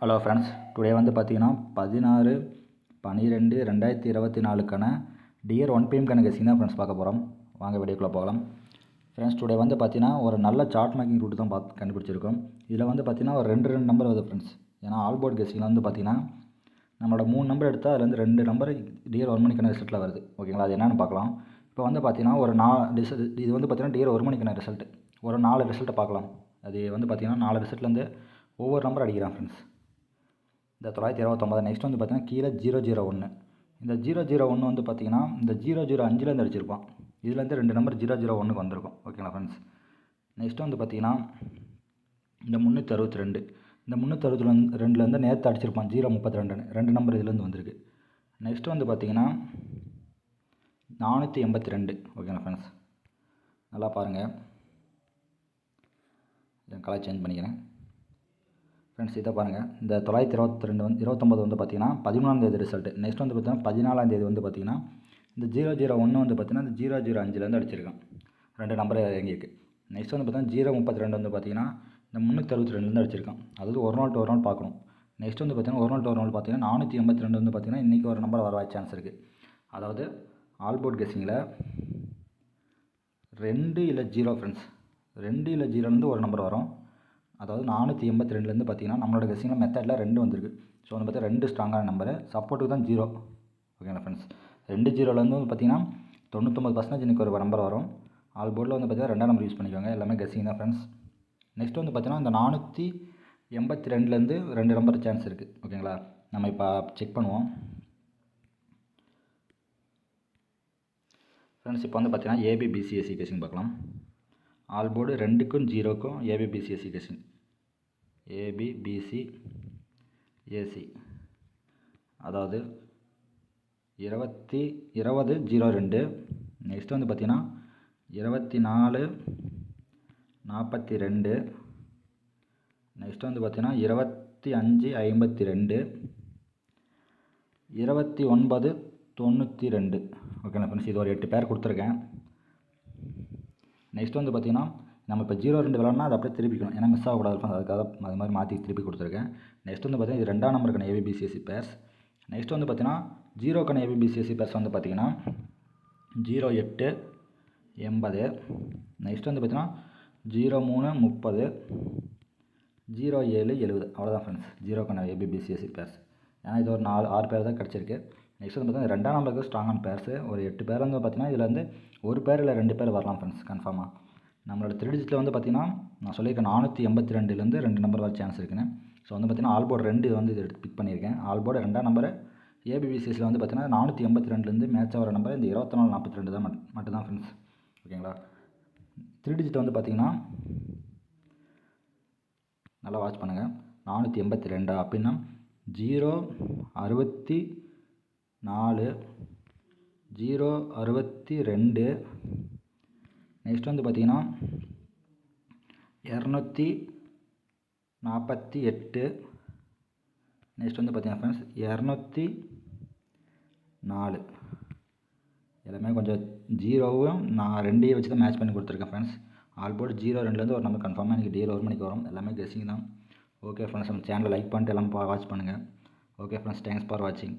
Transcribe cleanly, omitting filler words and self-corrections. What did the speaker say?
Hello friends, today வந்து பார்த்தீங்கன்னா 16/12/2024க்கான dear 1PM guessing தான் ஃப்ரெண்ட்ஸ் பார்க்க போகிறோம். வாங்க வீடியோக்குள்ளே போகலாம். ஃப்ரெண்ட்ஸ், டுடே வந்து பார்த்தீங்கன்னா ஒரு நல்ல சார்ட் மேக்கிங் ரூட் தான் கண்டுபிடிச்சிருக்கோம். இதில் வந்து பார்த்தீங்கன்னா ஒரு ரெண்டு நம்பர் வருது ஃப்ரெண்ட்ஸ். ஏன்னா ஆல்போர்ட் கெஸ்ஸிங்கில் வந்து பார்த்தீங்கன்னா நம்மளோட 3 நம்பர் எடுத்தால் அதில் வந்து 2 நம்பர் டியர் 1 மணிக்கான ரிசல்ட்டில் வருது. ஓகேங்களா, அது என்னென்னு பார்க்கலாம். இப்போ வந்து பார்த்தீங்கன்னா ஒரு இது வந்து பார்த்தீங்கன்னா டியர் 1 மணிக்கான ரிசல்ட்டு. ஒரு 4 ரிசல்ட்டை பார்க்கலாம். அது வந்து பார்த்தீங்கன்னா 4 ரிசல்ட்லேருந்து ஒவ்வொரு நம்பர் அடிக்கிறான் ஃப்ரெண்ட்ஸ். இந்த 929. நெக்ஸ்ட் வந்து பார்த்தீங்கன்னா கீழே 001. இந்த 001 வந்து பார்த்தீங்கன்னா இந்த 005லேருந்து அடிச்சிருப்பான். இதுலேருந்து 2 நம்பர் 001க்கு வந்திருக்கும். ஓகேங்களா ஃப்ரெண்ட்ஸ். நெக்ஸ்ட் வந்து பார்த்தீங்கன்னா இந்த 362. இந்த 362லேருந்து நேற்று அடிச்சிருப்பான் 032. 2 நம்பர் இதுலேருந்து வந்திருக்கு. நெக்ஸ்ட் வந்து பார்த்தீங்கன்னா 482. ஓகேங்களா ஃப்ரெண்ட்ஸ், நல்லா பாருங்கள். என் கலர் சேஞ்ச் பண்ணிக்கிறேன் ஃப்ரெண்ட்ஸ். இதை பாருங்கள், இந்த 929 வந்து பார்த்தீங்கன்னா 13ஆம் ரிசல்ட்டு. நெக்ஸ்ட் வந்து பார்த்தீங்கன்னா 14ஆம் வந்து பார்த்தீங்கன்னா இந்த 001 வந்து பார்த்தீங்கன்னா இந்த 005லேருந்து அடிச்சிருக்கான். 2 நம்பர் இறங்கியிருக்கு. நெக்ஸ்ட் வந்து பார்த்தீங்கன்னா 032 வந்து பார்த்தீங்கன்னா இந்த 362லேருந்து அடிச்சிருக்கான். அதாவது ஒரு நாள் டு ஒரு நாள் பார்க்கணும். நெக்ஸ்ட் வந்து பார்த்தீங்கன்னா ஒரு நாள் டு ஒரு நாள் பார்த்தீங்கன்னா 482 வந்து பார்த்தீங்கன்னா இன்றைக்கி ஒரு நம்பர் வர சான்ஸ் இருக்குது. அதாவது ஆல்போர்ட் கெஸ்ஸிங்கில் 2 இல்லை 0 ஃப்ரெண்ட்ஸ். 2 இல்லை 0லேருந்து ஒரு நம்பர் வரும். அதாவது 482லேருந்து பார்த்தீங்கன்னா நம்மளோட கெஸ்ஸிங்கில் மெத்தடில் 2 வந்திருக்கு. ஸோ வந்து பார்த்தீங்கன்னா 2 ஸ்ட்ராங்கான நம்பரு. சப்போர்ட்டுக்கு தான் 0. ஓகேங்களா ஃப்ரெண்ட்ஸ். 2 0லேருந்து வந்து பார்த்தீங்கன்னா 99% இன்றைக்கி ஒரு நம்பர் வரும். ஆல் போர்டில் வந்து பார்த்தீங்கன்னா 2ஆம் நம்பர் யூஸ் பண்ணிக்கோங்க. எல்லாமே கெஸ்ஸிங் தான் ஃப்ரெண்ட்ஸ். நெக்ஸ்ட் வந்து பார்த்தீங்கன்னா இந்த 482லேருந்து 2 நம்பர் சான்ஸ் இருக்குது. ஓகேங்களா, நம்ம இப்போ செக் பண்ணுவோம் ஃப்ரெண்ட்ஸ். இப்போ வந்து பார்த்தீங்கன்னா ஏபிபிசிஎஸ்சி கெஸ்ஸிங் பார்க்கலாம். ஆல் போர்டு 2க்கும் 0க்கும் ஏபிபிசிஎஸ்சி கெஸ்ஸிங். ஏபிபிசிஏசி அதாவது 20/02. நெக்ஸ்ட் வந்து பார்த்தீங்கன்னா 24/42. நெக்ஸ்ட் வந்து பார்த்தீங்கன்னா 25/52. 29/92. ஓகேங்களா ஃப்ரெண்ட்ஸ், இது ஒரு 8 பேர் கொடுத்துருக்கேன். நெக்ஸ்ட் வந்து பார்த்தீங்கன்னா நம்ம இப்போ 02 விளாட்னா அதை அப்படியே திருப்பிக்கணும். ஏன்னா மிஸ் ஆகக்கூடாது. அதுக்காக அது மாதிரி மாற்றி திருப்பி கொடுத்துருக்கேன். நெக்ஸ்ட் வந்து பார்த்தீங்கன்னா இது 2ஆம் நம்பருக்கான ஏபிபிசிஎஸ்சி பேர்ஸ். நெக்ஸ்ட் வந்து பார்த்தீங்கன்னா 0க்கான ஏபிபிசிஎஸ்சி பேர்ஸ் வந்து பார்த்தீங்கன்னா 08/80. நெக்ஸ்ட் வந்து பார்த்தீங்கன்னா 03/30. 07/70. அவ்வளோதான் ஃப்ரெண்ட்ஸ் 0க்கான ஏபிபிசிஎஸ்சி பேர்ஸ். ஏன்னா இது ஒரு 6 பேர் தான் கிடச்சிருக்கு. நெக்ஸ்ட் வந்து பார்த்தீங்கன்னா 2ஆம் நம்பருக்கு ஸ்ட்ராங்கான பேர்ஸு ஒரு 8 பேர் வந்து பார்த்தீங்கன்னா இதில் வந்து ஒரு பேர் இல்லை 2 பேர் வரலாம் ஃப்ரெண்ட்ஸ் கன்ஃபார்மாக. நம்மளோட 3 டிஜிட்டில் வந்து பார்த்தீங்கன்னா நான் சொல்லியிருக்கேன் 482லேருந்து 2 நம்பர் வர சான்ஸ் இருக்குன்னு. ஸோ வந்து பார்த்தீங்கன்னா ஆல்போர்டு 2 வந்து இது பிக் பண்ணியிருக்கேன். ஆல்போர்டு 2ஆம் நம்பர் ஏபிபிசிஎஸ்சியில் வந்து பார்த்தீங்கன்னா 482லேருந்து மேட்ச் ஆகிற நம்பர் இந்த 24/42 தான் மட்டும்தான் ஃப்ரெண்ட்ஸ். ஓகேங்களா, 3 டிஜிட் வந்து பார்த்தீங்கன்னா நல்லா வாட்ச் பண்ணுங்கள். 482 அப்படின்னா 064 062. நெக்ஸ்ட் வந்து பார்த்தீங்கன்னா 248. நெக்ஸ்ட் வந்து பார்த்தீங்கன்னா ஃப்ரெண்ட்ஸ் 204. எல்லாமே கொஞ்சம் 0வும் நான் 2ஐயும் வச்சு தான் மேட்ச் பண்ணி கொடுத்துருக்கேன் ஃப்ரெண்ட்ஸ். ஆல்போர்டு 02லேருந்து ஒரு நம்பர் கன்ஃபார்மாக இன்றைக்கி டியர் 1 மணிக்கு வரும். எல்லாமே கெஸ்ஸிங் தான். ஓகே ஃப்ரெண்ட்ஸ், நம்ம சேனலை லைக் பண்ணிட்டு எல்லாம் வாட்ச் பண்ணுங்கள். ஓகே ஃப்ரெண்ட்ஸ், தேங்க்ஸ் ஃபார் வாட்சிங்.